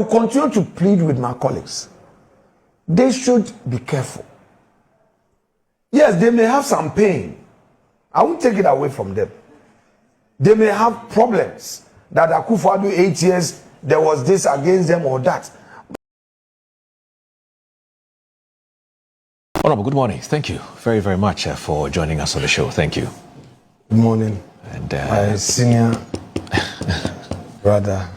will continue to plead with my colleagues. They should be careful. Yes, they may have some pain. I won't take it away from them. They may have problems that Akufo-Addo 8 years, there was this against them or that. Honorable, good morning. Thank you very, very much for joining us on the show. Thank you. Good morning. And my senior brother.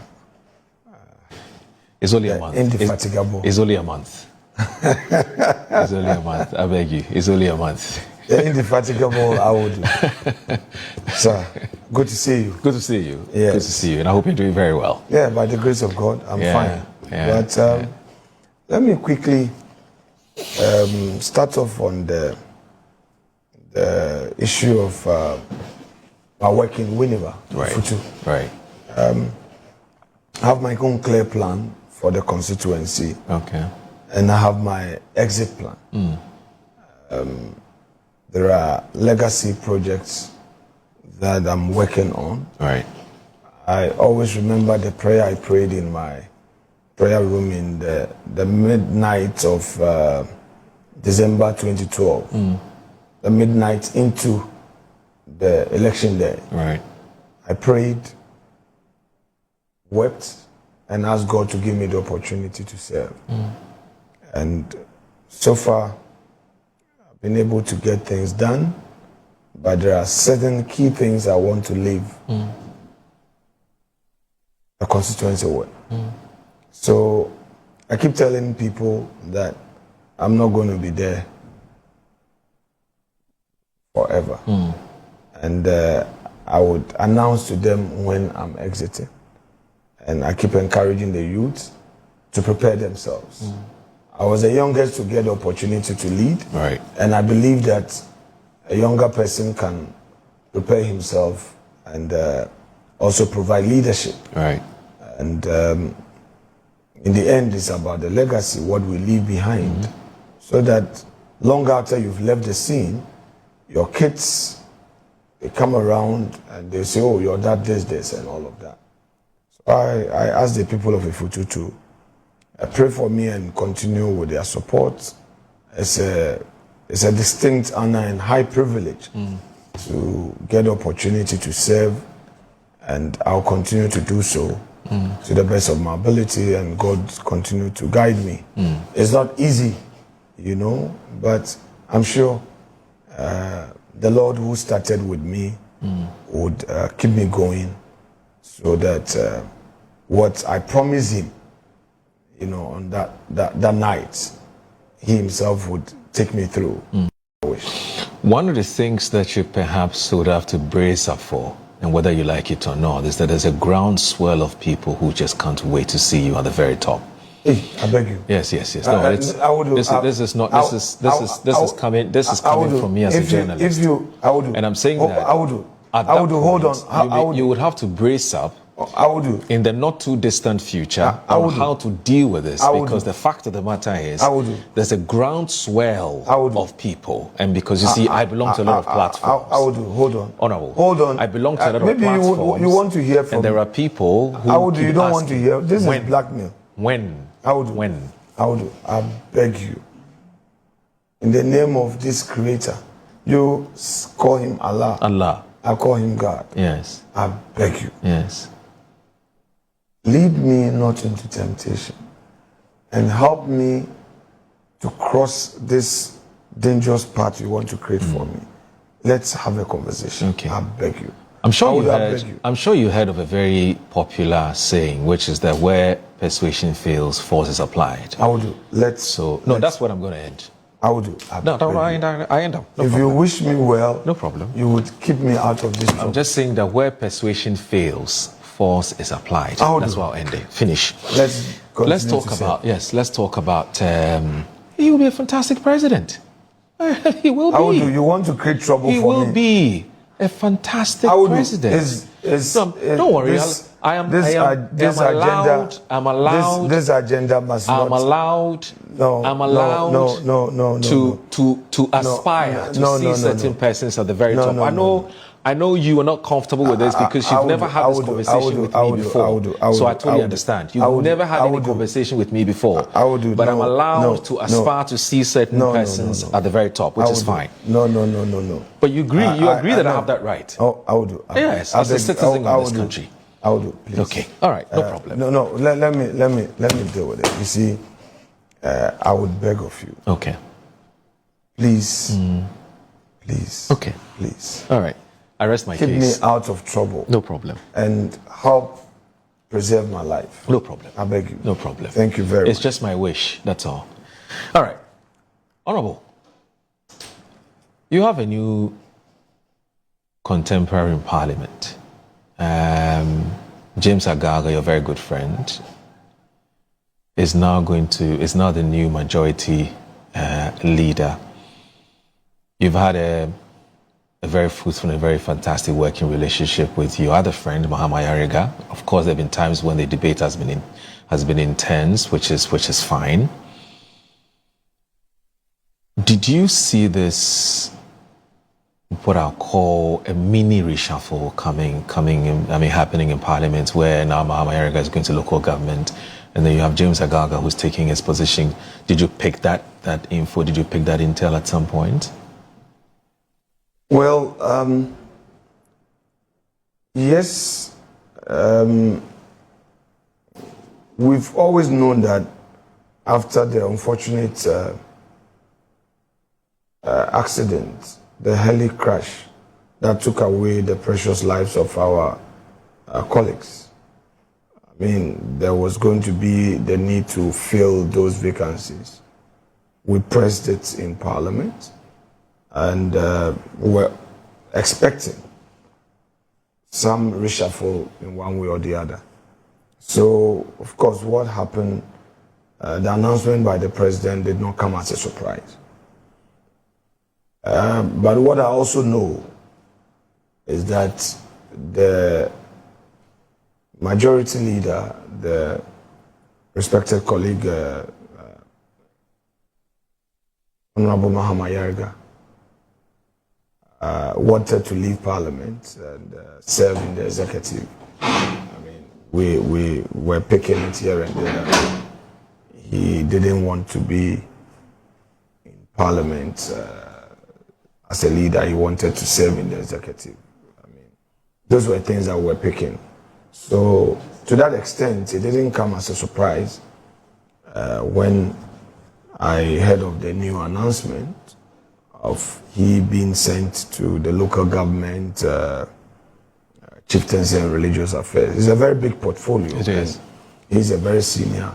It's only a month. Indefatigable. It's only a month. It's only a month. I beg you. It's only a month. The indefatigable, I would. Sir, good to see you. Good to see you. Yes. Good to see you. And I hope you're doing very well. Yeah, by the grace of God, I'm fine. Yeah, but let me quickly start off on the issue of my work in Winneba. Right. Futu. Right. I have my own clear plan for the constituency. Okay. And I have my exit plan. There are legacy projects that I'm working on. Right. I always remember the prayer I prayed in my prayer room in the midnight of December 2012. The midnight into the election day. Right. I prayed, wept, and asked God to give me the opportunity to serve. And so far, I've been able to get things done, but there are certain key things I want to leave the constituency with. So I keep telling people that I'm not going to be there forever. And I would announce to them when I'm exiting. And I keep encouraging the youth to prepare themselves. I was the youngest to get the opportunity to lead. Right. And I believe that a younger person can prepare himself and also provide leadership. Right. And in the end, it's about the legacy, what we leave behind, so that long after you've left the scene, your kids, they come around and they say, oh, your dad does this and all of that. So I ask the people of Ifutu to pray for me and continue with their support. It's a distinct honor and high privilege to get the opportunity to serve, and I'll continue to do so to the best of my ability, and God continue to guide me. It's not easy, you know, but I'm sure the Lord who started with me would keep me going, so that what I promised him, you know, on that night, he himself would take me through. One of the things that you perhaps would have to brace up for, and whether you like it or not, is that there's a groundswell of people who just can't wait to see you at the very top. Hey, I beg you. Yes. No, this is coming from me as a journalist. And I'm saying that hold on. You would have to brace up. I will do. In the not too distant future, on how to deal with this, because the fact of the matter is, there's a groundswell of people, and because you see, I belong to a lot of platforms. I will do. Hold on. Honorable. Hold on. I belong to a lot of platforms. Maybe you want to hear from and there me. are people who you don't want to hear. This is blackmail. When? I will do. When? I will do. I beg you. In the name of this Creator, you call him Allah. Allah. I call him God. Yes. I beg you. Yes. Lead me not into temptation, and help me to cross this dangerous path you want to create for me. Let's have a conversation. Okay. I beg you. I'm sure you heard of a very popular saying, which is that where persuasion fails, force is applied. I will do. That's what I'm going to end. I will do. I end up. If you wish me well, no problem. You would keep me out of this trouble. I'm just saying that where persuasion fails, force is applied. That's why I'll end it. Finish. Let's talk about. He will be a fantastic president. He will be. How do you want to create trouble for me? He will be a fantastic president. Don't worry. This agenda must not. I'm allowed to aspire to see certain persons at the very top. I know I know you are not comfortable with this because you've never had this conversation with me before. So I totally understand. You've never had any conversation with me before. But I'm allowed to aspire to see certain persons at the very top, which is fine. No. But you agree that I have that right? Oh, I will do. Yes, as a citizen of this country. I will do, please. Okay, all right, no problem. No, let me deal with it. You see, I would beg of you. Okay. Please. Okay. Please. All right. I rest my case. Keep me out of trouble. No problem. And help preserve my life. No problem. I beg you. No problem. Thank you very much. It's just my wish, that's all. All right. Honorable, you have a new contemporary in Parliament. James Agaga, your very good friend, is now the new majority leader. You've had a very fruitful and very fantastic working relationship with your other friend, Mahama Yariga. Of course, there have been times when the debate has been intense, which is fine. Did you see this, what I'll call a mini reshuffle happening in Parliament, where now Mahama Yariga is going to local government, and then you have James Agaga who's taking his position? Did you pick that info? Did you pick that intel at some point? Well, yes. We've always known that after the unfortunate accident, the heli crash that took away the precious lives of our colleagues, I mean, there was going to be the need to fill those vacancies. We pressed it in Parliament. And we're expecting some reshuffle in one way or the other. So, of course, what happened, the announcement by the president did not come as a surprise. But what I also know is that the majority leader, the respected colleague, Honorable Mahama Yariga, wanted to leave Parliament and serve in the executive. I mean, we were picking it here and there. He didn't want to be in Parliament as a leader. He wanted to serve in the executive. I mean, those were things that we were picking. So, to that extent, it didn't come as a surprise when I heard of the new announcement of he being sent to the local government, chieftaincy and religious affairs. It's a very big portfolio. It is. He's a very senior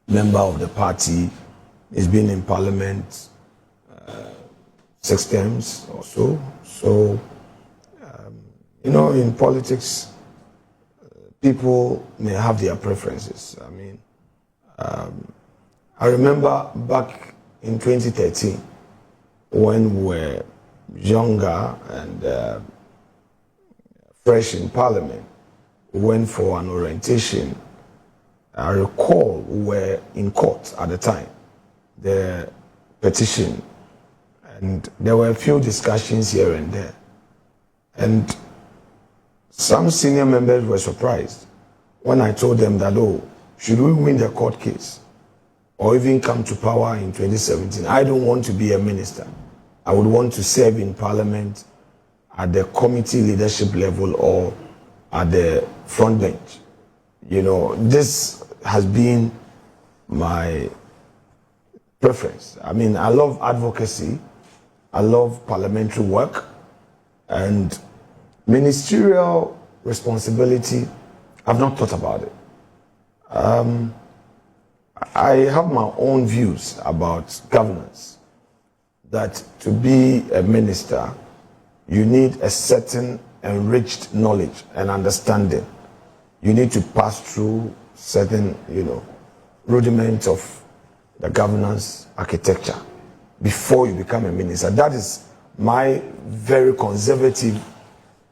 member of the party. He's been in Parliament 6 terms or so. So, in politics, people may have their preferences. I mean, I remember back in 2013, when we were younger and fresh in Parliament, we went for an orientation. I recall we were in court at the time, the petition, and there were a few discussions here and there. And some senior members were surprised when I told them that, should we win the court case or even come to power in 2017, I don't want to be a minister. I would want to serve in Parliament at the committee leadership level or at the front bench. This has been my preference. I mean, I love advocacy. I love parliamentary work. And ministerial responsibility, I've not thought about it. I have my own views about governance. That to be a minister, you need a certain enriched knowledge and understanding. You need to pass through certain, rudiments of the governance architecture before you become a minister. That is my very conservative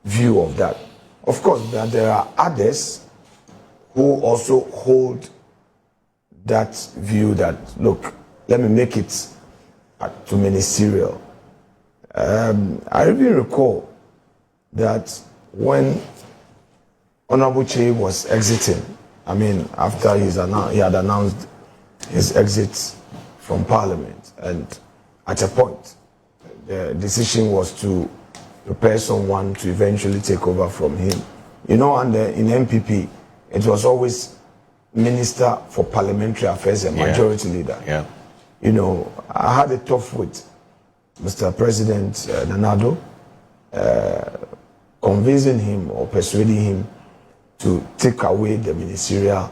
view of that. Of course, there are others who also hold that view that, look, let me make it to ministerial. I even recall that when Honorable Che was exiting, I mean, after he had announced his exit from Parliament, and at a point, the decision was to prepare someone to eventually take over from him. You know, and in MPP, it was always Minister for Parliamentary Affairs and Majority Leader. Yeah. You know, I had a talk with Mr. President Nanado, convincing him or persuading him to take away the ministerial,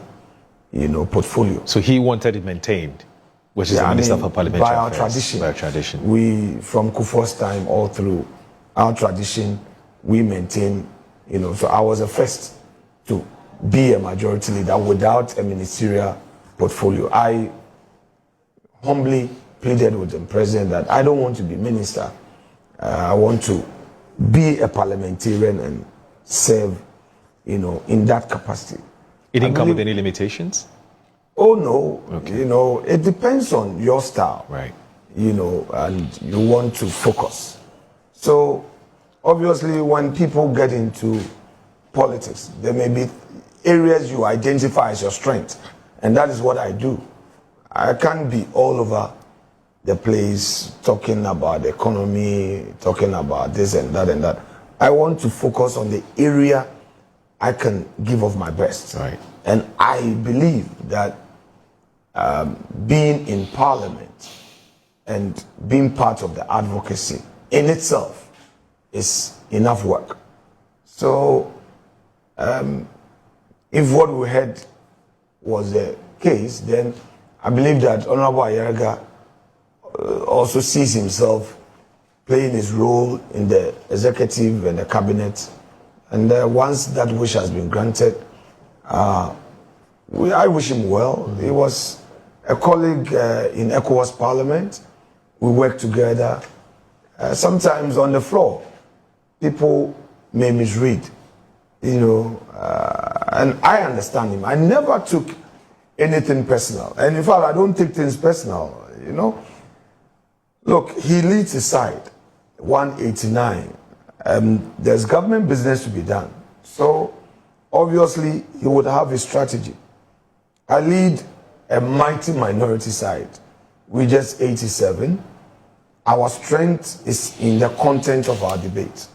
you know, portfolio. So he wanted it maintained, which is the Minister for Parliamentary by our Affairs. By our tradition. We, from Kufuor's time all through our tradition, we maintain, you know, so I was the first to be a majority leader without a ministerial portfolio. I humbly pleaded with the president that I don't want to be minister. I want to be a parliamentarian and serve, you know, in that capacity. It didn't come with any limitations? Oh no, okay. You know, it depends on your style. Right. You know, and you want to focus. So obviously when people get into politics, there may be areas you identify as your strength, and that is what I do. I can't be all over the place talking about the economy, talking about this and that and that. I want to focus on the area I can give of my best. Right. And I believe that being in Parliament and being part of the advocacy in itself is enough work. So if what we heard was the case, then I believe that Honorable Ayerga also sees himself playing his role in the executive and the cabinet. And once that wish has been granted, I wish him well. He was a colleague in ECOWAS Parliament. We worked together. Sometimes on the floor, people may misread, you know, and I understand him. I never took anything personal. And in fact, I don't take things personal, you know. Look, he leads his side, 189. There's government business to be done. So obviously, he would have a strategy. I lead a mighty minority side. We're just 87. Our strength is in the content of our debate.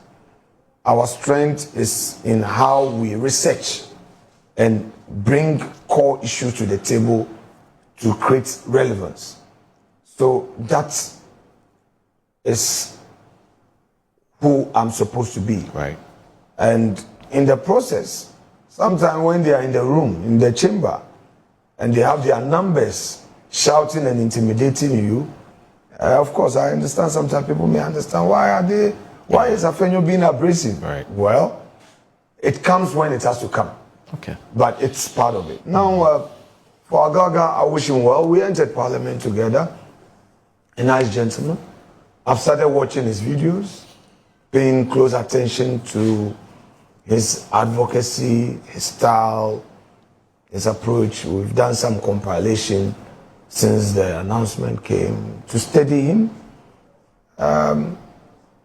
Our strength is in how we research and bring core issues to the table to create relevance. So that is who I'm supposed to be. Right. And in the process, sometimes when they are in the room, in the chamber, and they have their numbers shouting and intimidating you, of course, I understand sometimes people may understand why is Afenyo being abrasive? Right. Well, it comes when it has to come. Okay. But it's part of it. Now, for Agaga, I wish him well. We entered Parliament together. A nice gentleman. I've started watching his videos, paying close attention to his advocacy, his style, his approach. We've done some compilation since the announcement came to study him,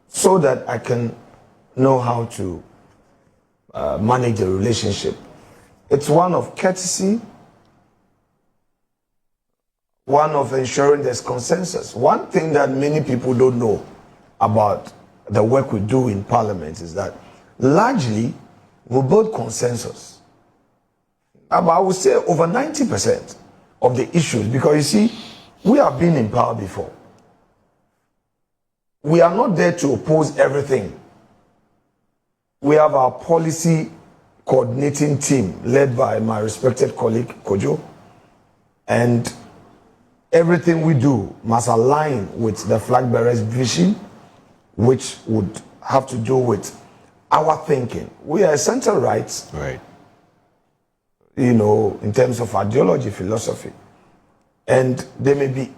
so that I can know how to manage the relationship. It's one of courtesy, one of ensuring there's consensus. One thing that many people don't know about the work we do in Parliament is that largely we build consensus. I would say over 90% of the issues, because you see, we have been in power before. We are not there to oppose everything. We have our policy coordinating team led by my respected colleague Kojo, and everything we do must align with the flag bearer's vision, which would have to do with our thinking. We are center right, right, you know, in terms of ideology, philosophy. And there may be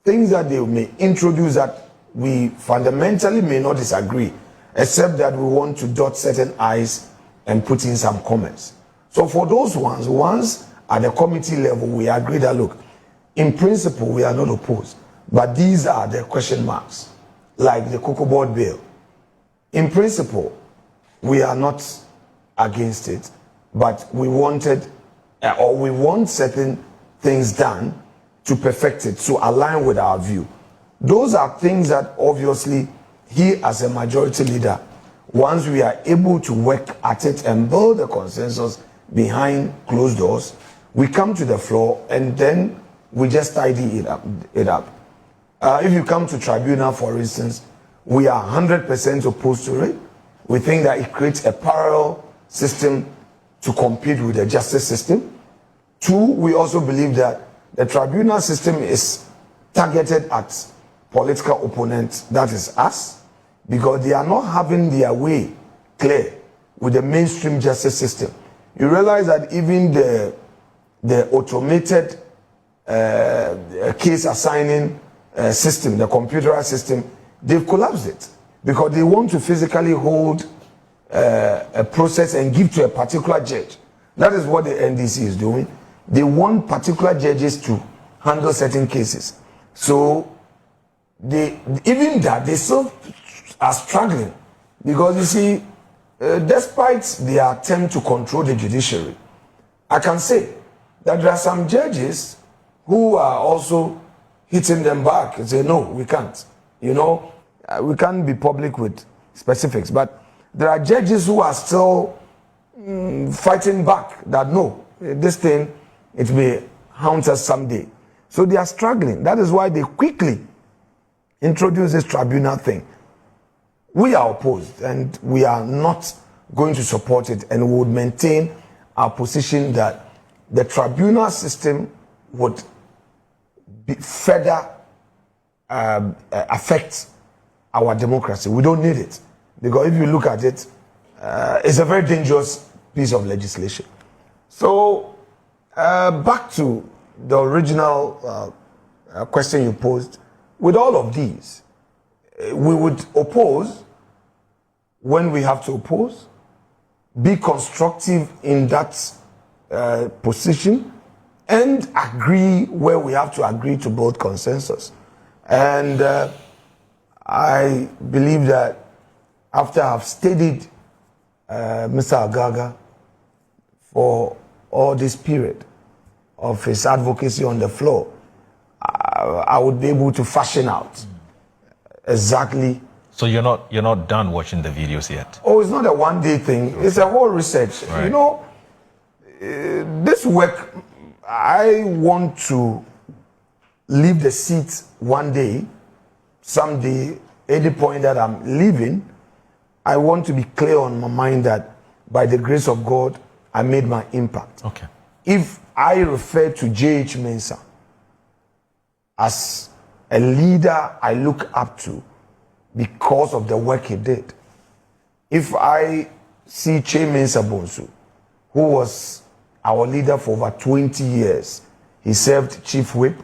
things that they may introduce that we fundamentally may not disagree, except that we want to dot certain I's and put in some comments. So for those ones at the committee level, we agree that, look, in principle, we are not opposed, but these are the question marks, like the Cocoa Board bill. In principle, we are not against it, but we wanted, or we want certain things done to perfect it, to align with our view. Those are things that obviously he, as a majority leader, once we are able to work at it and build a consensus behind closed doors, we come to the floor and then we just tidy it up. If you come to tribunal, for instance, we are 100% opposed to it. We think that it creates a parallel system to compete with the justice system. Two, we also believe that the tribunal system is targeted at political opponents, that is us, because they are not having their way clear with the mainstream justice system. You realize that even the automated case assigning system, the computerized system, they've collapsed it because they want to physically hold a process and give to a particular judge. That is what the NDC is doing. They want particular judges to handle certain cases. So even that, they still are struggling because you see, despite their attempt to control the judiciary, I can say that there are some judges who are also hitting them back and say, no, we can't. You know, we can't be public with specifics, but there are judges who are still fighting back that no, this thing, it may haunt us someday. So they are struggling. That is why they quickly introduce this tribunal thing. We are opposed and we are not going to support it, and we would maintain our position that the tribunal system would further affect our democracy. We don't need it, because if you look at it, it's a very dangerous piece of legislation. So back to the original question you posed. With all of these, we would oppose when we have to oppose, be constructive in that position, and agree where we have to agree to build consensus. And I believe that after I've studied Mr. Agaga for all this period of his advocacy on the floor, I would be able to fashion out exactly. So you're not done watching the videos yet? Oh, it's not a one-day thing. Okay. It's a whole research. Right. You know, this work, I want to leave the seat one day, someday, at the point that I'm leaving, I want to be clear on my mind that by the grace of God, I made my impact. Okay. If I refer to J.H. Mensah as a leader I look up to because of the work he did, if I see Che Mensah Bonsu, who was our leader for over 20 years, he served chief whip,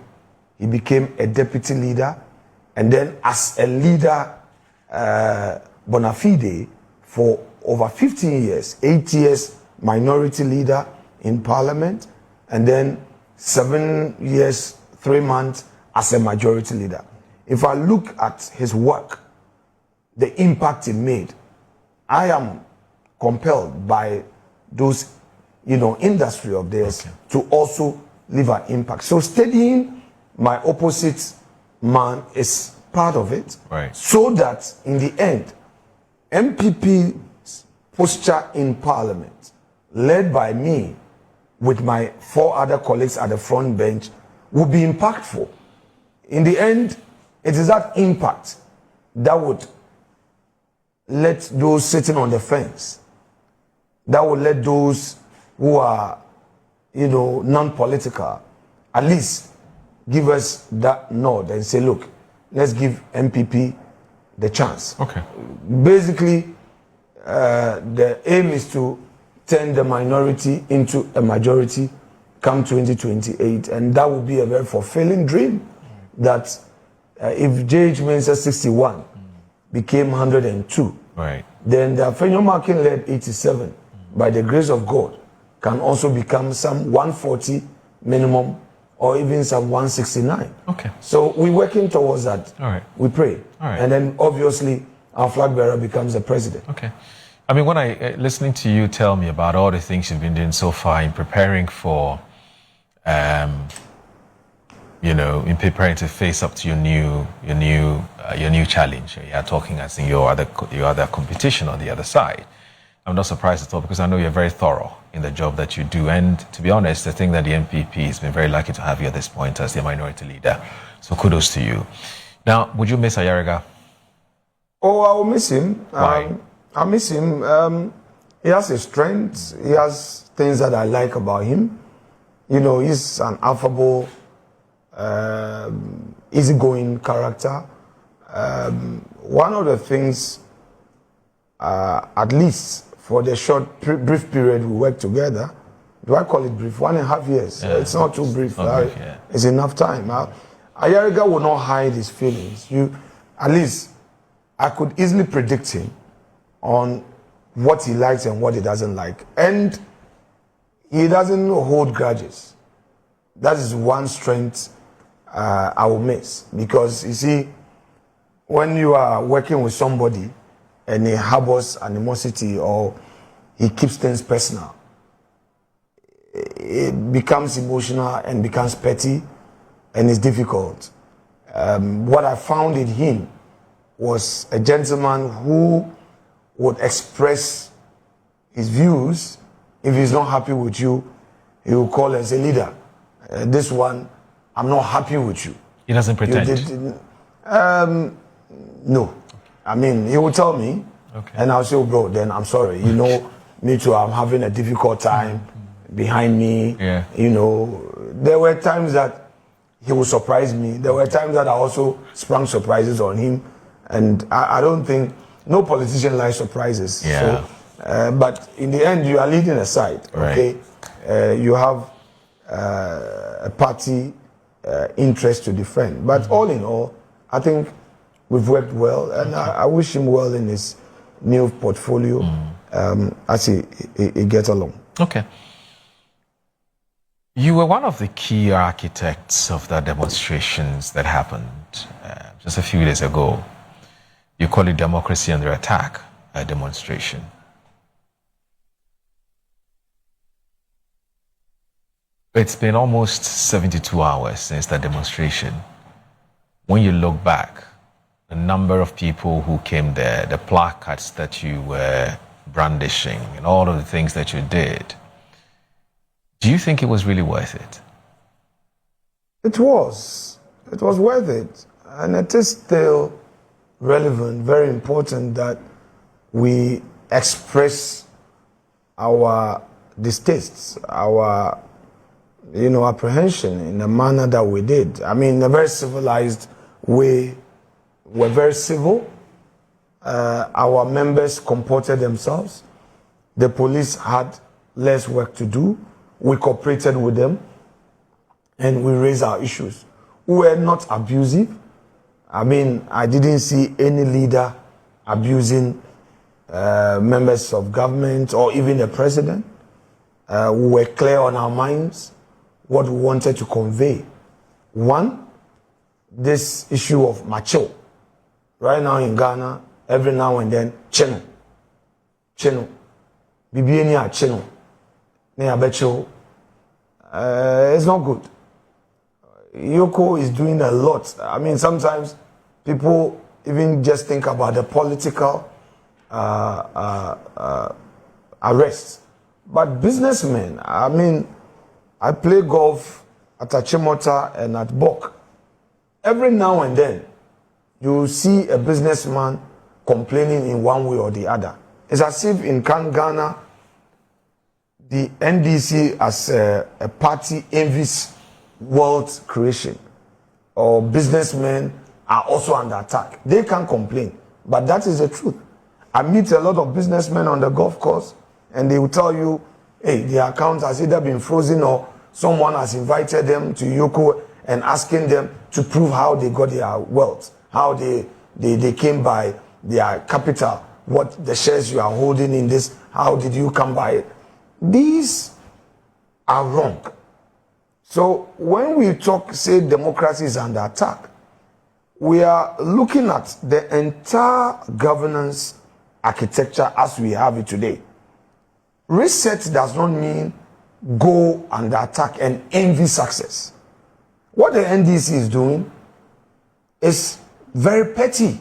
he became a deputy leader, and then as a leader bona fide for over 15 years, 8 years minority leader in parliament, and then 7 years, 3 months as a majority leader. If I look at his work, the impact he made, I am compelled by those, industry of theirs to also leave an impact. So studying my opposite man is part of it, right, so that in the end, MPP's posture in parliament, led by me with my 4 other colleagues at the front bench, will be impactful. In the end, it is that impact that would let those sitting on the fence, that would let those who are, non-political, at least give us that nod and say, look, let's give MPP the chance. Okay. Basically, the aim is to turn the minority into a majority come 2028, and that would be a very fulfilling dream. That if J.H. Mensah 61 became 102, right, then the Afenyo-Markin led 87, by the grace of God, can also become some 140 minimum, or even some 169. Okay. So we're working towards that. All right. We pray. All right. And then obviously our flag bearer becomes the president. Okay. I mean, when listening to you tell me about all the things you've been doing so far in preparing for, in preparing to face up to your new challenge. You're talking as in your other competition on the other side. I'm not surprised at all because I know you're very thorough in the job that you do. And to be honest, I think that the NPP has been very lucky to have you at this point as their minority leader. So kudos to you. Now, would you miss Ayariga? Oh, I will miss him. Why? I miss him. He has his strengths. He has things that I like about him. He's an affable, easygoing character. One of the things, at least for the brief period we worked together, do I call it brief? 1.5 years. Yeah. It's not too brief. Yeah. It's enough time. Ayariga will not hide his feelings. At least, I could easily predict him on what he likes and what he doesn't like. And he doesn't hold grudges. That is one strength I will miss. Because, you see, when you are working with somebody and he harbors animosity or he keeps things personal, it becomes emotional and becomes petty and it's difficult. What I found in him was a gentleman who would express his views. If he's not happy with you, he will call and say, leader, this one, I'm not happy with you. He doesn't pretend? No. I mean, he will tell me, and I'll say, oh, bro, then I'm sorry. Me too, I'm having a difficult time behind me. Yeah. There were times that he would surprise me. There were times that I also sprung surprises on him. And I don't think, no politician likes surprises. Yeah. So, but in the end, you are leading a side, okay? Right. You have a party interest to defend. But all in all, I think we've worked well, and I wish him well in his new portfolio as he gets along. Okay. You were one of the key architects of the demonstrations that happened just a few days ago. You call it Democracy Under Attack demonstration. It's been almost 72 hours since that demonstration. When you look back, the number of people who came there, the placards that you were brandishing, and all of the things that you did, do you think it was really worth it? It was. It was worth it. And it is still relevant, very important that we express our distastes, our apprehension in the manner that we did. I mean, in a very civilized way. We're very civil. Our members comported themselves. The police had less work to do. We cooperated with them and we raised our issues. We were not abusive. I mean, I didn't see any leader abusing members of government or even the president. We were clear on our minds what we wanted to convey. One, this issue of macho. Right now in Ghana, every now and then, chino. Bibieni chino. It's not good. Yoko is doing a lot. I mean, sometimes people even just think about the political arrests. But businessmen, I mean, I play golf at Achimota and at Bok. Every now and then, you see a businessman complaining in one way or the other. It's as if in Ghana, the NDC as a party envies world creation, or businessmen are also under attack. They can't complain, but that is the truth. I meet a lot of businessmen on the golf course, and they will tell you, hey, their account has either been frozen or someone has invited them to Yoko and asking them to prove how they got their wealth, how they came by their capital, what the shares you are holding in this, how did you come by it? These are wrong. So when we say democracy is under attack, we are looking at the entire governance architecture as we have it today. Reset does not mean go and attack and envy success. What the NDC is doing is very petty.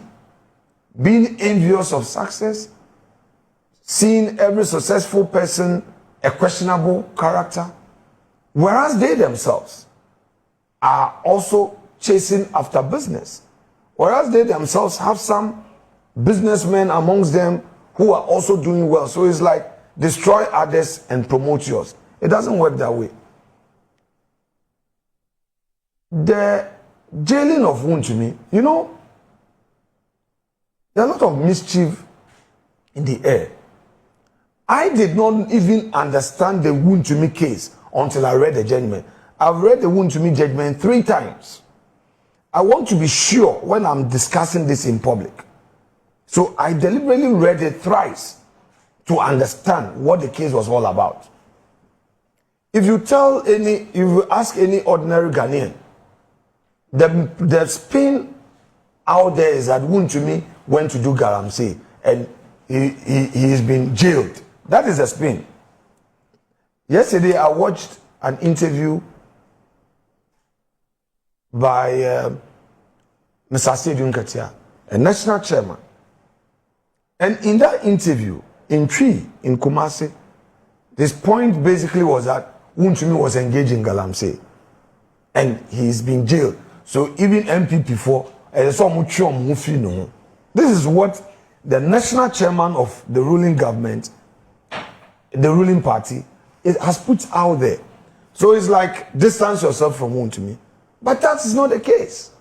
Being envious of success, seeing every successful person a questionable character, whereas they themselves are also chasing after business. Whereas they themselves have some businessmen amongst them who are also doing well. So it's like destroy others and promote yours. It doesn't work that way. The jailing of Wontumi, you know, there's a lot of mischief in the air. I did not even understand the Wontumi case until I read the judgment. I've read the Wontumi judgment 3 times. I want to be sure when I'm discussing this in public. So I deliberately read it thrice to understand what the case was all about. If you ask any ordinary Ghanaian, the spin out there is that Wontumi went to do galamsey and he's been jailed. That is a spin. Yesterday I watched an interview by Mr. Sedun Katia, a national chairman. And in that interview, in Kumasi, this point basically was that Wontumi was engaged in galamsey and he's been jailed. So even MPP4, this is what the national chairman of the ruling government, the ruling party, it has put out there. So it's like distance yourself from Wontumi. But that is not the case.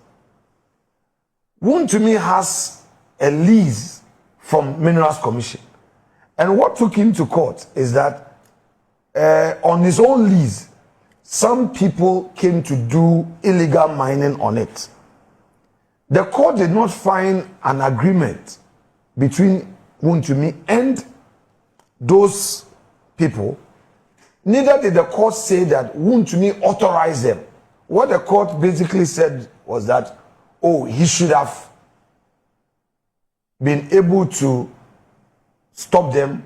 Wontumi has a lease from Minerals Commission. And what took him to court is that on his own lease, some people came to do illegal mining on it. The court did not find an agreement between Wontumi and those people. Neither did the court say that Wontumi authorized them. What the court basically said was that, oh, he should have been able to stop them,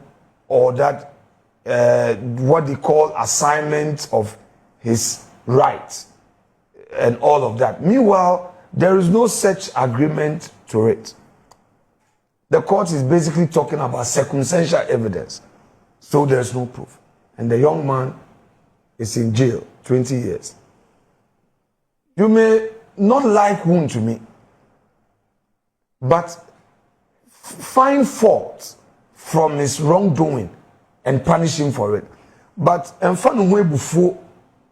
or that what they call assignment of his rights and all of that. Meanwhile, there is no such agreement to it. The court is basically talking about circumstantial evidence. So there's no proof. And the young man is in jail 20 years. You may not like Wontumi, but find fault from his wrongdoing and punish him for it. But before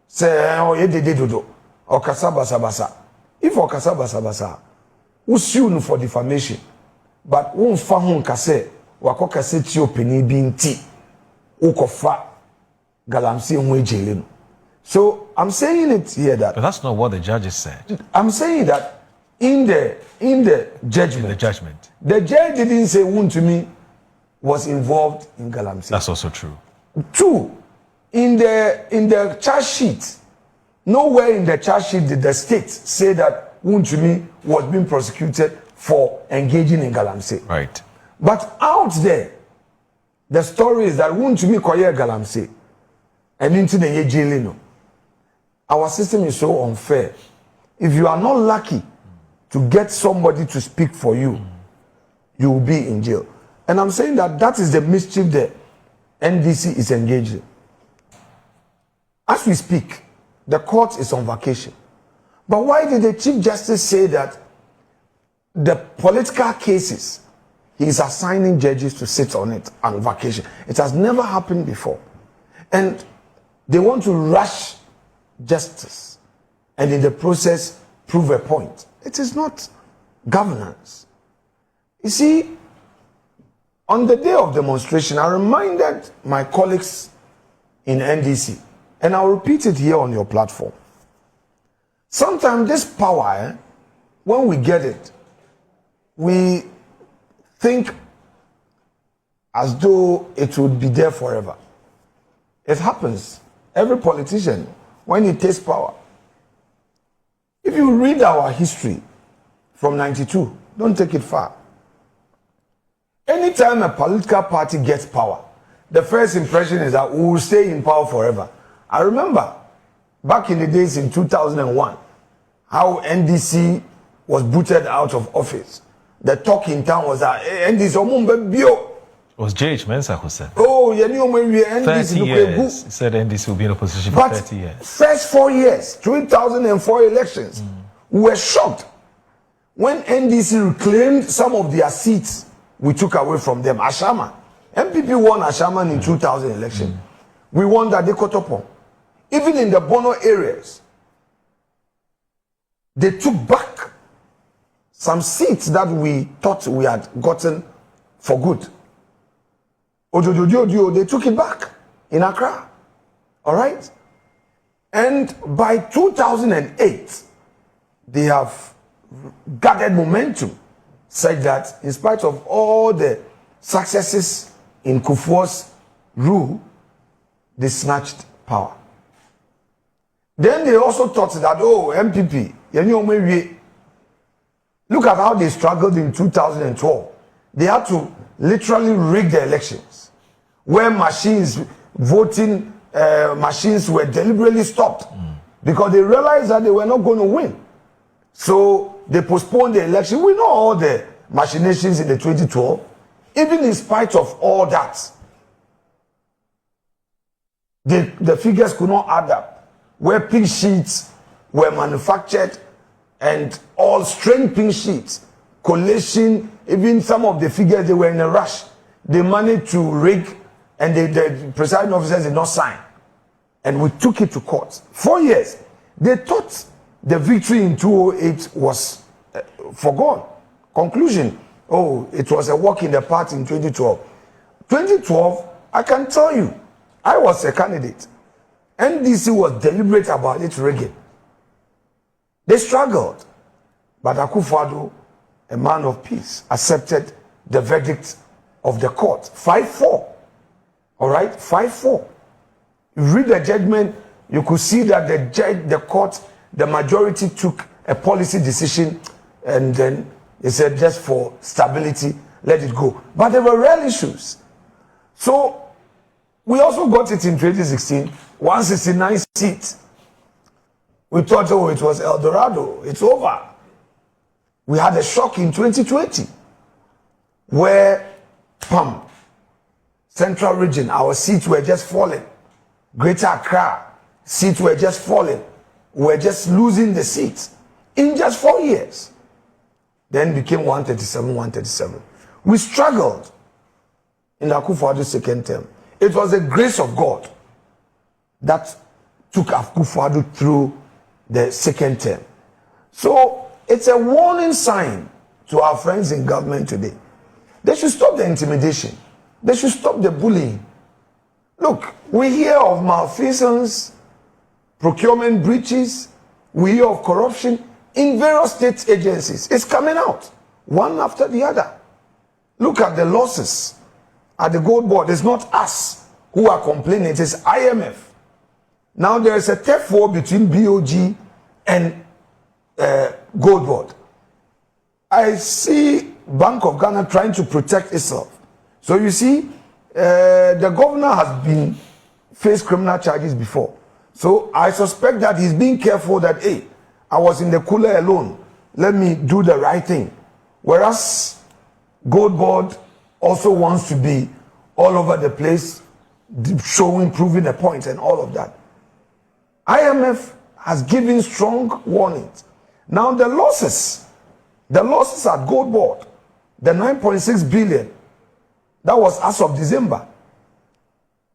say oh ye or kasabasa. If or kasabasa, who sue you for defamation, but won't find kase wakoka se ti opini binti ukofa galamsey nwe jailin. So I'm saying it here that. But that's not what the judges said. I'm saying that in the judgment. The judge didn't say Wontumi was involved in galamsey. That's also true. 2, in the charge sheet, nowhere in the charge sheet did the state say that Wontumi was being prosecuted for engaging in galamsey. Right. But out there, the story is that Wontumi koye galamsey and into the jailino. Our system is so unfair. If you are not lucky to get somebody to speak for you, you will be in jail. And I'm saying that is the mischief the NDC is engaged in. As we speak, the court is on vacation. But why did the Chief Justice say that the political cases, he is assigning judges to sit on it on vacation? It has never happened before. And they want to rush justice and in the process prove a point. It is not governance. You see, on the day of demonstration, I reminded my colleagues in NDC, and I'll repeat it here on your platform. Sometimes this power, when we get it, we think as though it would be there forever. It happens. Every politician, when he takes power. If you read our history from 92, don't take it far. Anytime a political party gets power, the first impression is that we will stay in power forever. I remember back in the days in 2001, how NDC was booted out of office. The talk in town was that NDC was J.H. Mensah who said. Oh, you know when we NDC 30 years. He said NDC will be in opposition for 30 years. First 4 years, 2004 elections, we were shocked when NDC reclaimed some of their seats we took away from them. Ashama. MPP won Ashaman in 2000 election. We won that Dekotopo. Even in the Bono areas, they took back some seats that we thought we had gotten for good. Ojojojo, they took it back in Accra. All right? And by 2008, they have gathered momentum, such that in spite of all the successes in Kufuor's rule, they snatched power. Then they also thought that, oh, MPP, look at how they struggled in 2012. They had to literally rig the elections, where voting machines were deliberately stopped because they realized that they were not going to win. So they postponed the election. We know all the machinations in the 2012. Even in spite of all that, the figures could not add up. Where pink sheets were manufactured and all strange pink sheets, collation, even some of the figures, they were in a rush. They managed to rig and the presiding officers did not sign. And we took it to court. 4 years. They thought the victory in 2008 was forgone. Conclusion, oh, it was a walk in the park in 2012. 2012, I can tell you, I was a candidate. NDC was deliberate about its rigging. They struggled. But Akufo-Addo, a man of peace, accepted the verdict of the court. 5-4. All right? 5-4. You read the judgment, you could see that the court, the majority took a policy decision, and then they said, just for stability, let it go. But there were real issues. So we also got it in 2016, 169 seats. We thought, oh, it was El Dorado. It's over. We had a shock in 2020 where Central Region, our seats were just falling. Greater Accra, seats were just falling. We're just losing the seats in just 4 years. Then became 137, 137. We struggled in Akufo-Addo's second term. It was the grace of God that took Akufo-Addo through the second term. So it's a warning sign to our friends in government today. They should stop the intimidation. They should stop the bullying. Look, we hear of malfeasance, procurement breaches, we hear of corruption in various state agencies. It's coming out, one after the other. Look at the losses at the gold board. It's not us who are complaining, it is IMF. Now there is a theft war between BOG and gold board. I see Bank of Ghana trying to protect itself. So you see, the governor has been faced criminal charges before. So I suspect that he's being careful that, hey, I was in the cooler alone. Let me do the right thing. Whereas gold board also wants to be all over the place, showing, proving a point and all of that. IMF has given strong warnings. Now the losses at gold board, the 9.6 billion, that was as of December.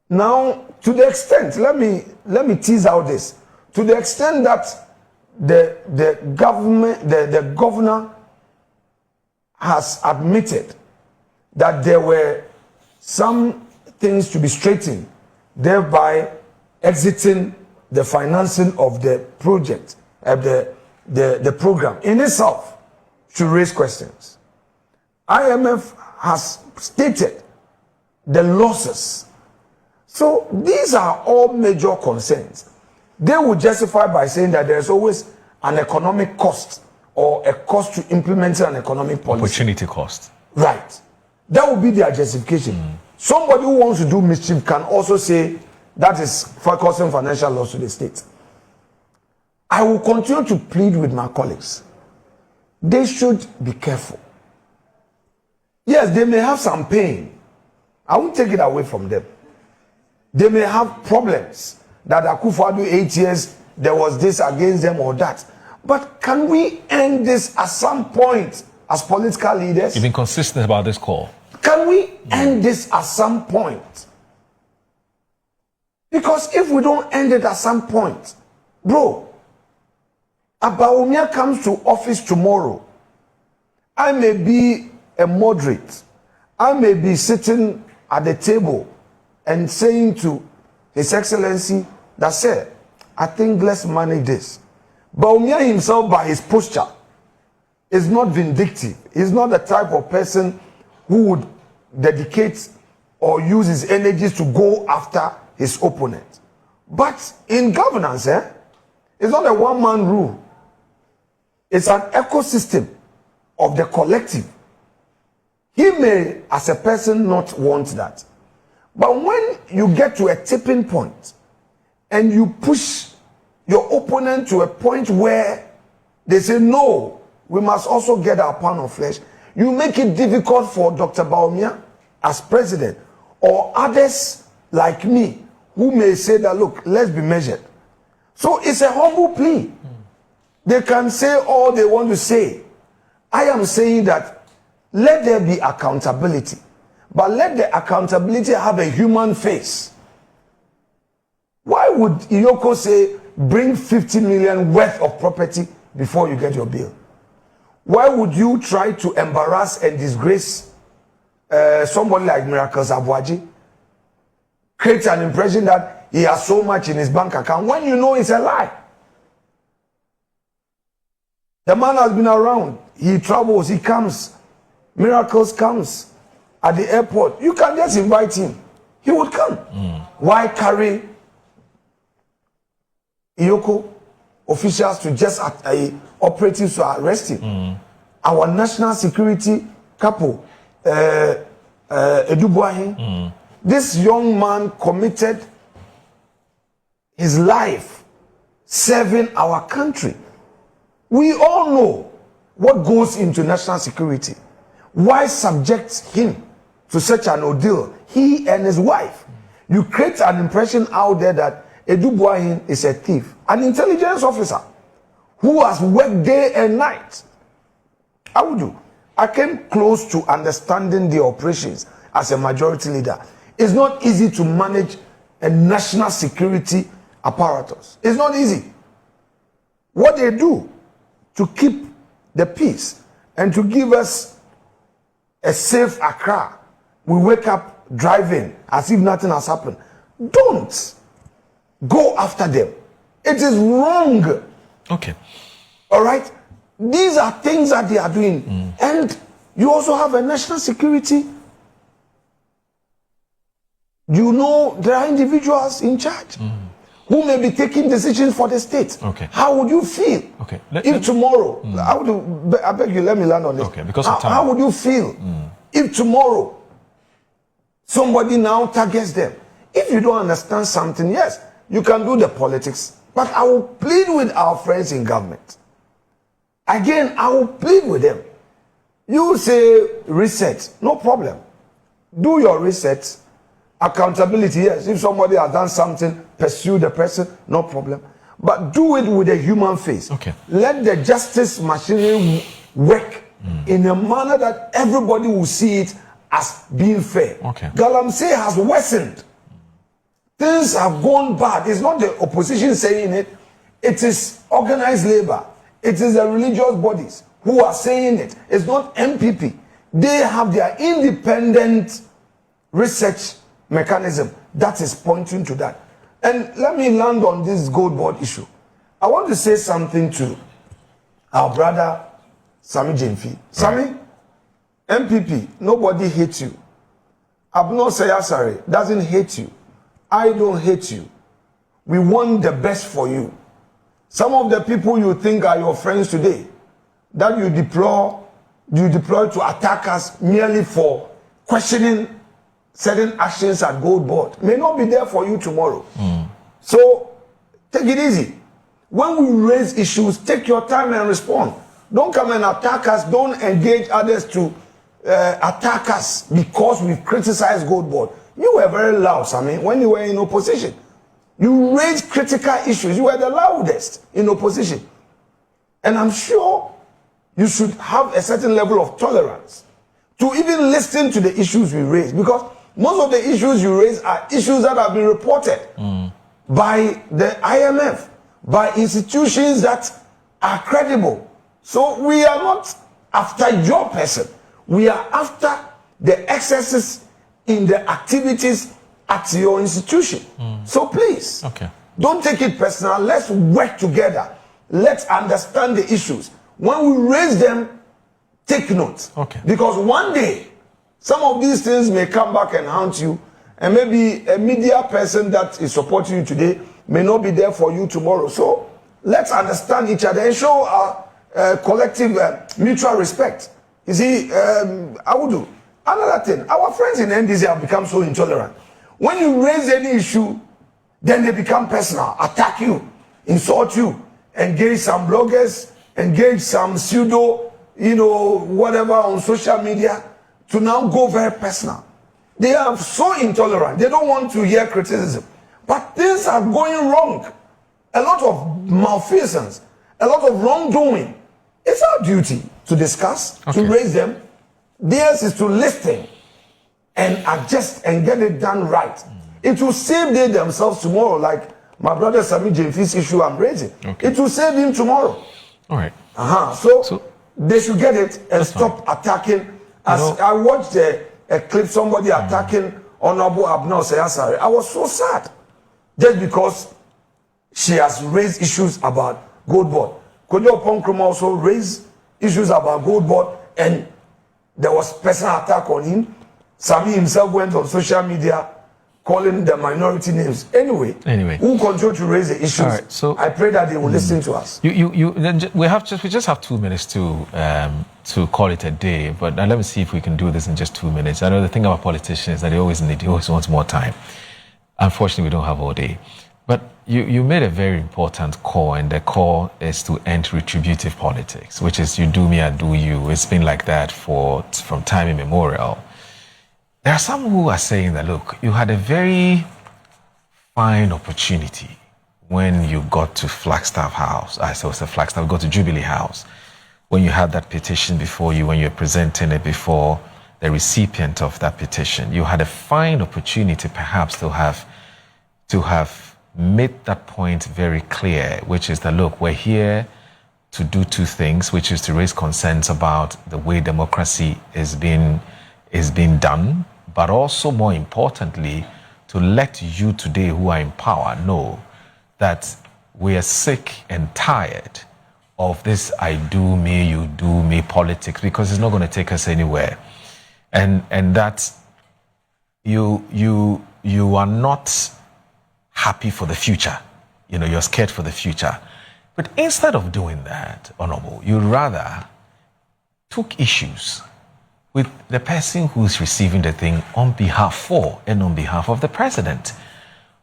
Now, to the extent, let me tease out this. To the extent that the governor has admitted that there were some things to be straightened, thereby exiting the financing of the project, the program in itself should raise questions. IMF has stated the losses. So these are all major concerns. They would justify by saying that there's always an economic cost or a cost to implement an economic policy. Opportunity cost. Right. That would be their justification. Somebody who wants to do mischief can also say that is for causing financial loss to the state. I will continue to plead with my colleagues. They should be careful. Yes, they may have some pain. I won't take it away from them. They may have problems that Akufo-Addo 8 years, there was this against them or that. But can we end this at some point as political leaders? You've been consistent about this call. Can we end this at some point? Because if we don't end it at some point, bro, Abawumia comes to office tomorrow. I may be a moderate. I may be sitting at the table and saying to His Excellency that, sir, I think let's manage this. Bawumia himself, by his posture, is not vindictive. He's not the type of person who would dedicate or use his energies to go after his opponent. But in governance, it's not a one-man rule. It's an ecosystem of the collective. He may, as a person, not want that. But when you get to a tipping point and you push your opponent to a point where they say, no, we must also get our pound of flesh, you make it difficult for Dr. Bawumia as president or others like me who may say that, look, let's be measured. So it's a humble plea. They can say all they want to say. I am saying that let there be accountability, but let the accountability have a human face. Why would Iyoko say bring 50 million worth of property before you get your bill? Why would you try to embarrass and disgrace somebody like Miracles Abuaji? Create an impression that he has so much in his bank account when you know it's a lie. The man has been around. He travels, he comes. Miracles comes at the airport. You can just invite him. He would come. Why carry Iyoko officials to just operatives to arrest him? Our national security couple, Edubuahin, this young man committed his life serving our country. We all know what goes into national security. Why subject him to such an ordeal, he and his wife? You create an impression out there that Edubuahin is a thief, an intelligence officer who has worked day and night. How would you? I came close to understanding the operations as a majority leader. It's not easy to manage a national security apparatus. It's not easy. What they do to keep the peace and to give us a safe Accra, we wake up driving as if nothing has happened. Don't go after them. It is wrong. Okay. All right? These are things that they are doing. And you also have a national security. You know there are individuals in charge who may be taking decisions for the state. Okay. How would you feel? Okay. If tomorrow, I beg you, let me land on this. Okay, because of time. How would you feel if tomorrow somebody now targets them? If you don't understand something, yes, you can do the politics. But I will plead with our friends in government. Again, I will plead with them. You say reset, no problem. Do your reset. Accountability, yes. If somebody has done something, pursue the person, no problem. But do it with a human face. Okay. Let the justice machinery work in a manner that everybody will see it as being fair. Okay. Galamsey has worsened. Things have gone bad. It's not the opposition saying it. It is organized labor. It is the religious bodies who are saying it. It's not MPP. They have their independent research mechanism that is pointing to that. And let me land on this gold board issue. I want to say something to our brother Sammy Jemfi. Sammy, MPP, nobody hates you. Abno Sayasare doesn't hate you. I don't hate you. We want the best for you. Some of the people you think are your friends today, that you deploy to attack us merely for questioning certain actions at Gold Board may not be there for you tomorrow. So take it easy. When we raise issues, take your time and respond. Don't come and attack us. Don't engage others to attack us because we've criticized Gold Board. You were very loud, Sammy, when you were in opposition. You raised critical issues. You were the loudest in opposition. And I'm sure you should have a certain level of tolerance to even listen to the issues we raise, because most of the issues you raise are issues that have been reported by the IMF, by institutions that are credible. So we are not after your person. We are after the excesses in the activities at your institution. So please, don't take it personal. Let's work together. Let's understand the issues. When we raise them, take note. Because one day, some of these things may come back and haunt you, and maybe a media person that is supporting you today may not be there for you tomorrow. So let's understand each other and show our collective mutual respect. You see, I would do. Another thing, our friends in NDC have become so intolerant. When you raise any issue, then they become personal, attack you, insult you, engage some bloggers, engage some pseudo, whatever on social media, to now go very personal. They are so intolerant. They don't want to hear criticism. But things are going wrong. A lot of malfeasance, a lot of wrongdoing. It's our duty to discuss, to raise them. Theirs is to listen and adjust and get it done right. It will save them themselves tomorrow, like my brother Sami Jemfi's issue I'm raising. It will save him tomorrow. All right. So they should get it and stop attacking. As I watched a clip, somebody attacking Honorable Abner Sayasari. I was so sad. Just because she has raised issues about Gold Board. Kojo Ponkroma also raised issues about Gold Board, and there was personal attack on him. Sami himself went on social media calling the minority names. Anyway, who continue to raise the issues? Right, so I pray that they will listen to us. We just have 2 minutes to call it a day. But let me see if we can do this in just 2 minutes. I know the thing about politicians is that they always want more time. Unfortunately, we don't have all day. But you made a very important call, and the call is to end retributive politics, which is you do me, I do you. It's been like that from time immemorial. There are some who are saying that, look, you had a very fine opportunity when you got to Flagstaff House. I said it was a Flagstaff, got to Jubilee House, when you had that petition before you, when you were presenting it before the recipient of that petition. You had a fine opportunity perhaps to have made that point very clear, which is that, look, we're here to do two things, which is to raise concerns about the way democracy is being done, but also, more importantly, to let you today who are in power know that we are sick and tired of this I do me, you do me politics, because it's not going to take us anywhere. And that you are not happy for the future. You're scared for the future. But instead of doing that, Honorable, you rather took issues with the person who's receiving the thing on behalf of the president.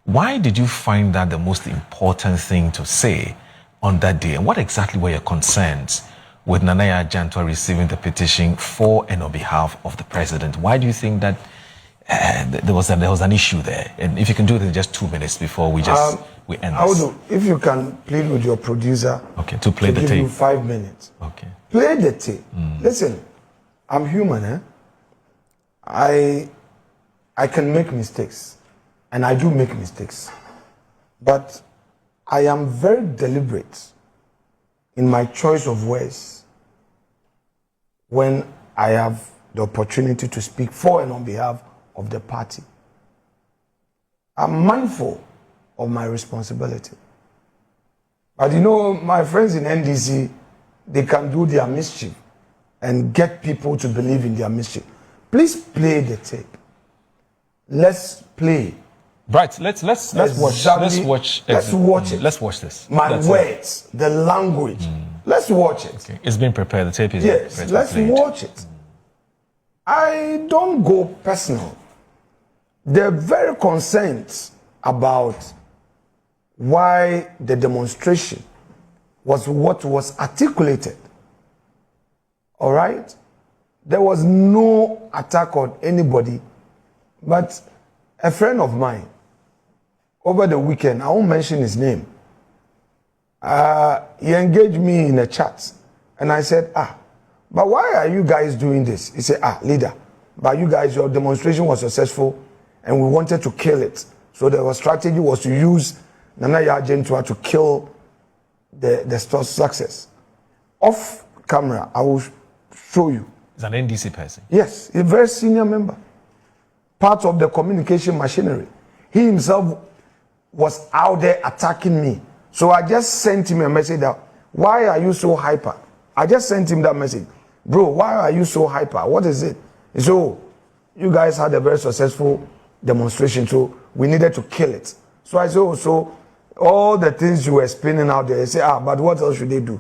Why did you find that the most important thing to say on that day? And what exactly were your concerns with Nanaya Jantua receiving the petition for and on behalf of the president? Why do you think that there was an issue there? And if you can do it in just 2 minutes before we end this. If you can plead with your producer to play the tape. Give you 5 minutes. Play the tape. Listen, I'm human. I can make mistakes, and I do make mistakes, but I am very deliberate in my choice of words when I have the opportunity to speak for and on behalf of the party. I'm mindful of my responsibility. But my friends in NDC, they can do their mischief and get people to believe in their mischief. Please play the tape. Let's play. Right, let's watch it. Let's watch this. My words, the language. Let's watch it. It's been prepared. The tape is let's watch it. I don't go personal. They're very concerned about why the demonstration was what was articulated. All right? There was no attack on anybody, but a friend of mine, over the weekend, I won't mention his name, he engaged me in a chat, and I said, but why are you guys doing this? He said, leader, but you guys, your demonstration was successful, and we wanted to kill it. So the strategy was to use Nana Yajentua to kill the success. Off camera, I will show you. He's an NDC person. Yes, a very senior member. Part of the communication machinery. He himself was out there attacking me. So I just sent him a message that, why are you so hyper? I just sent him that message. Bro, why are you so hyper? What is it? He said, oh, you guys had a very successful demonstration, so we needed to kill it. So I said, oh, so all the things you were spinning out there, he said, but what else should they do?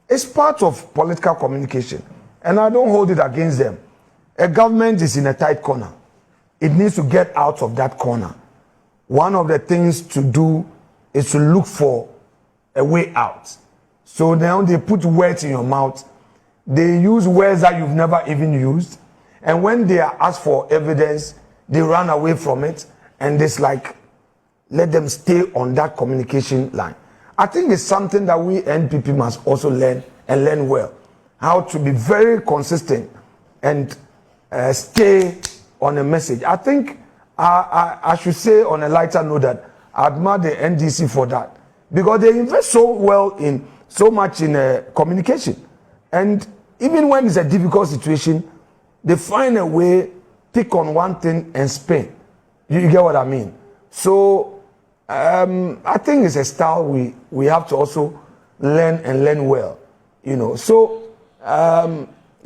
It's part of political communication. And I don't hold it against them. A government is in a tight corner. It needs to get out of that corner. One of the things to do is to look for a way out. So now they put words in your mouth. They use words that you've never even used. And when they are asked for evidence, they run away from it. And it's like, let them stay on that communication line. I think it's something that we NPP must also learn, and learn well. How to be very consistent and stay on a message. I think I should say on a lighter note that I admire the NDC for that, because they invest so much in communication, and even when it's a difficult situation, they find a way, pick on one thing and spin. You get what I mean? So I think it's a style we have to also learn, and learn well. You know, so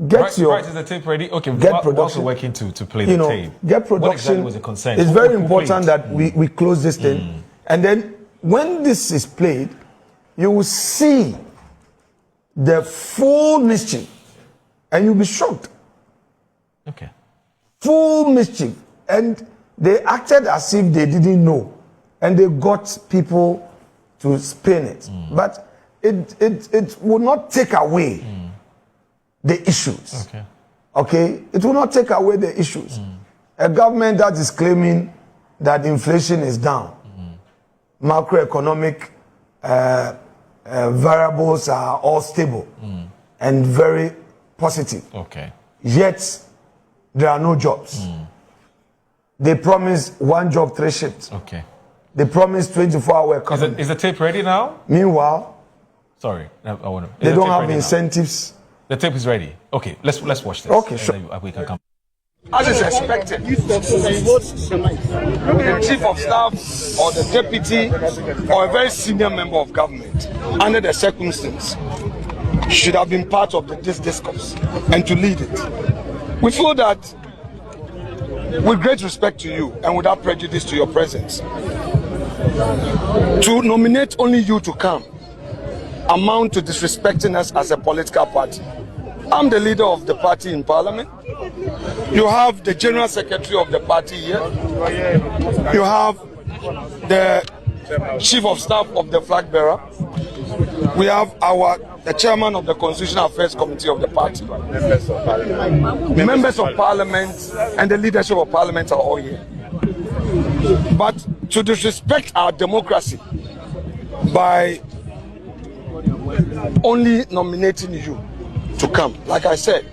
get your is the tape ready? Okay, get production. Also working to play the tape. Get production. What exactly was the concern? It's very important that we close this thing, and then when this is played, you will see the full mischief, and you'll be shocked. Okay. Full mischief, and they acted as if they didn't know, and they got people to spin it, but it will not take away the issues. Okay? It will not take away the issues. A government that is claiming that inflation is down, macroeconomic variables are all stable and very positive. Okay. Yet there are no jobs. They promise 1 job, 3 shifts. Okay. They promise 24-hour economy. Is the tape ready now? Meanwhile, sorry, I want to. They don't have incentives. Now? The tape is ready. Okay, let's watch this. Okay, sure. We can come. As is expected, the chief of staff or the deputy or a very senior member of government, under the circumstance, should have been part of this discourse and to lead it. We feel that, with great respect to you and without prejudice to your presence, to nominate only you to come amount to disrespecting us as a political party. I'm the leader of the party in Parliament. You have the General Secretary of the party here. You have the Chief of Staff of the Flag Bearer. We have the Chairman of the Constitutional Affairs Committee of the party. Members of Parliament and the leadership of Parliament are all here. But to disrespect our democracy by only nominating you to come, like I said,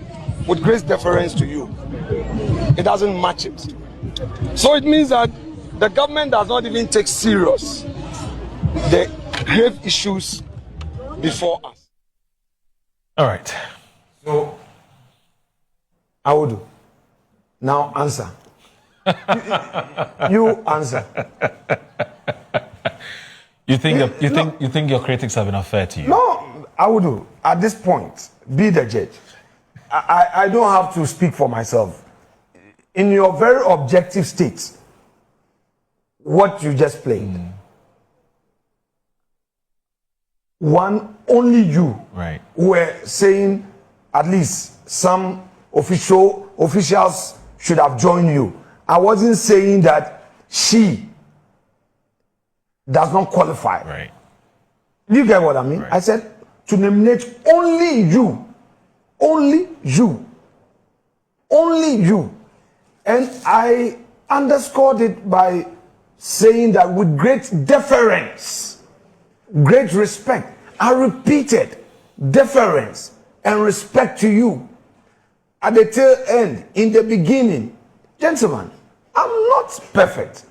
with great deference to you, it doesn't match it. So it means that the government does not even take serious the grave issues before us. All right. So I will do. Now answer. You answer. You think your critics have been unfair to you? No, I will do. At this point, be the judge. I don't have to speak for myself. In your very objective state, what you just played, only you right, were saying at least some officials should have joined you. I wasn't saying that she does not qualify. Right. Do you get what I mean? Right. I said to nominate only you. Only you. Only you. And I underscored it by saying that with great deference, great respect, I repeated deference and respect to you. At the tail end, in the beginning, gentlemen, I'm not perfect,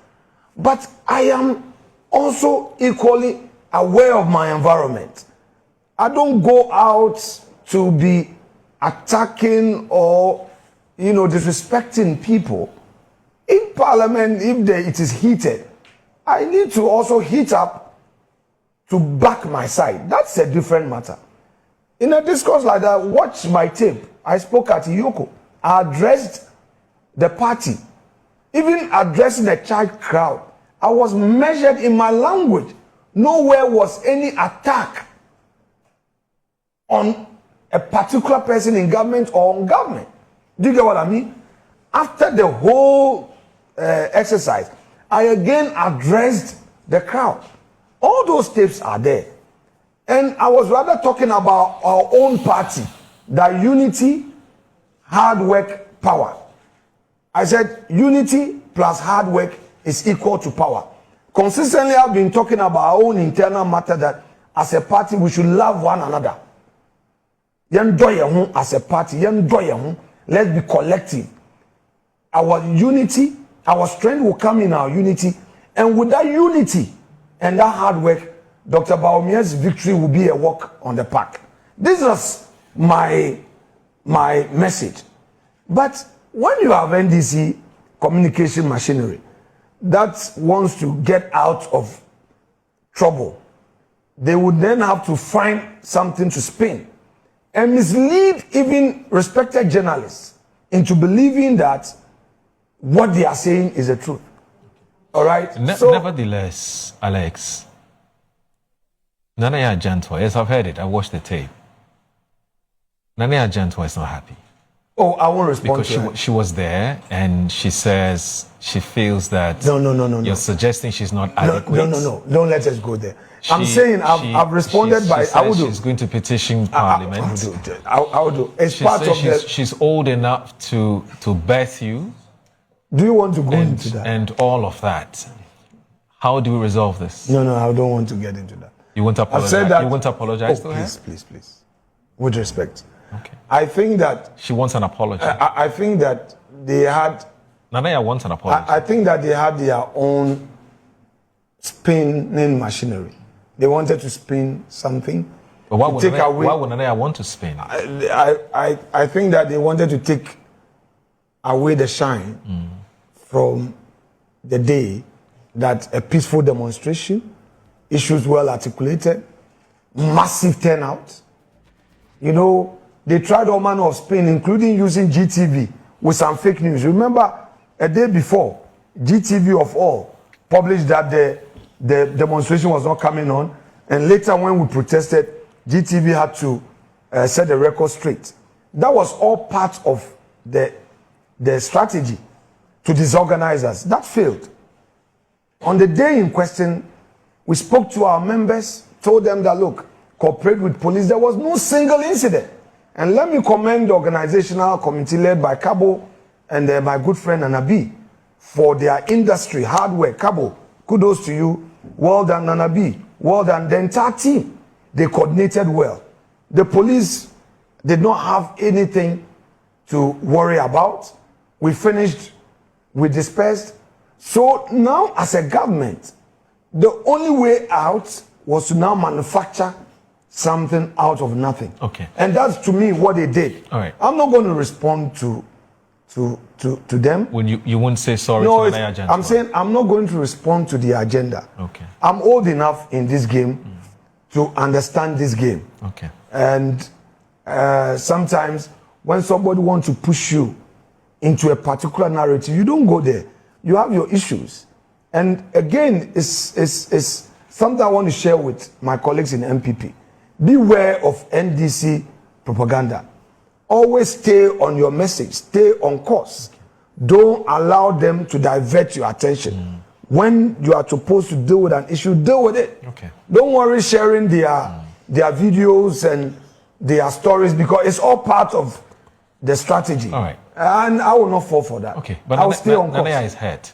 but I am also equally aware of my environment. I don't go out to be attacking or, disrespecting people. In Parliament, if it is heated, I need to also heat up to back my side. That's a different matter. In a discourse like that, watch my tape. I spoke at Yoko. I addressed the party, even addressing a child crowd. I was measured in my language. Nowhere was any attack on a particular person in government or on government. Do you get what I mean? After the whole exercise, I again addressed the crowd. All those tapes are there. And I was rather talking about our own party, that unity, hard work, power. I said unity plus hard work is equal to power. Consistently, I've been talking about our own internal matter, that as a party, we should love one another. As a party, let's be collective. Our unity, our strength will come in our unity. And with that unity and that hard work, Dr. Bawumia's victory will be a walk on the park. This is my message. But when you have NDC communication machinery that wants to get out of trouble, they would then have to find something to spin and mislead even respected journalists into believing that what they are saying is the truth. All right? Nevertheless, Alex, Nana Janto, yes, I've heard it. I watched the tape. Nana Janto is not happy. Oh, I won't respond because to that. She was there and she says she feels that you're suggesting she's not adequate. No. Don't let us go there. I'm saying I've responded by I will do. She's going to petition Parliament. I will do. It's she part of she's old enough to birth you. Do you want to go into that? And all of that. How do we resolve this? No, I don't want to get into that. You won't apologize. I've said that, you won't apologize to her? Please. With respect. Okay. I think that she wants an apology. I think that they had. Nanaya wants an apology. I think that they had their own spinning machinery. They wanted to spin something. But why would Nanaya want to spin? I think that they wanted to take away the shine from the day that a peaceful demonstration, issues well articulated, massive turnout. They tried all manner of spin, including using GTV with some fake news. Remember, a day before, GTV of all published that the demonstration was not coming on. And later when we protested, GTV had to set the record straight. That was all part of the strategy to disorganize us. That failed. On the day in question, we spoke to our members, told them that, look, cooperate with police. There was no single incident. And let me commend the organizational committee led by Cabo and my good friend Anabi for their industry, hard work. Cabo, kudos to you. Well done, Anabi. Well done. The entire team, they coordinated well. The police did not have anything to worry about. We finished, we dispersed. So now as a government, the only way out was to now manufacture something out of nothing. Okay. And that's to me what they did. All right. I'm not going to respond to them. When you won't say sorry no, to the agenda. I'm saying I'm not going to respond to the agenda. Okay. I'm old enough in this game to understand this game. Okay. And sometimes when somebody wants to push you into a particular narrative, you don't go there. You have your issues. And again, it's something I want to share with my colleagues in MPP. Beware of NDC propaganda. always stay on your message, stay on course. Don't allow them to divert your attention. When you are supposed to deal with an issue, deal with it. Okay. Don't worry sharing their videos and their stories, because it's all part of the strategy. All right. And I will not fall for that. Okay. But I will stay on course. Nanaya is hurt.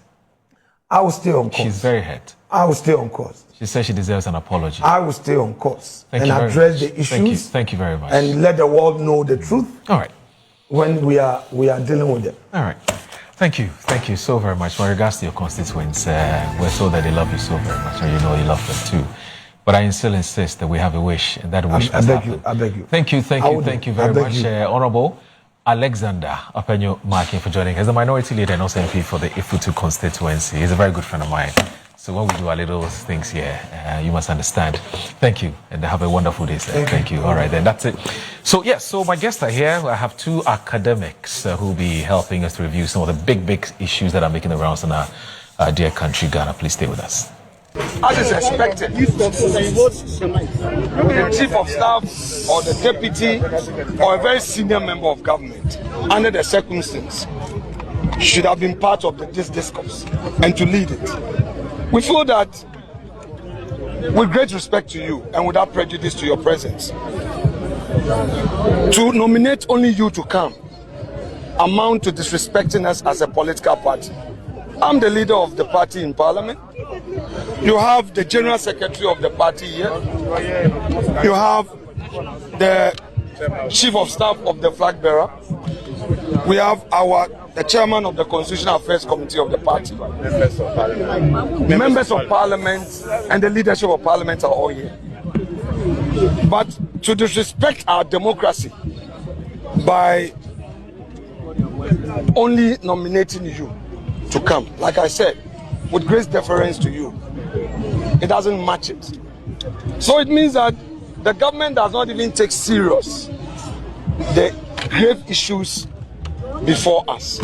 I will stay on course. She's very hurt. I will stay on course. She says she deserves an apology. I will stay on course and address the issues. Thank you very much. And let the world know the truth. All right. When we are dealing with them. All right. Thank you so very much. With regards to your constituents, we're told that they love you so very much, and you know you love them too. But I still insist that we have a wish, and that wish must happen. I beg you. Thank you very much, Honorable Alexander Afenyo-Markin, for joining us. The minority leader and also MP for the Ifutu constituency. He's a very good friend of mine. So when we do our little things here, you must understand. Thank you, and have a wonderful day, sir. Thank you. All right, then that's it. So yes, so my guests are here. I have two academics who will be helping us to review some of the big issues that are making the rounds in our dear country, Ghana. Please stay with us. As is expected, the chief of staff or the deputy or a very senior member of government, under the circumstance, should have been part of this discourse and to lead it. We feel that, with great respect to you and without prejudice to your presence, to nominate only you to come amount to disrespecting us as a political party. I'm the leader of the party in Parliament. You have the General Secretary of the party here. You have the Chief of Staff of the Flag Bearer. We have the Chairman of the Constitutional Affairs Committee of the party. Members of Parliament and the leadership of Parliament are all here. But to disrespect our democracy by only nominating you to come, like I said, with great deference to you, it doesn't match it. So it means that the government does not even take serious the grave issues before us.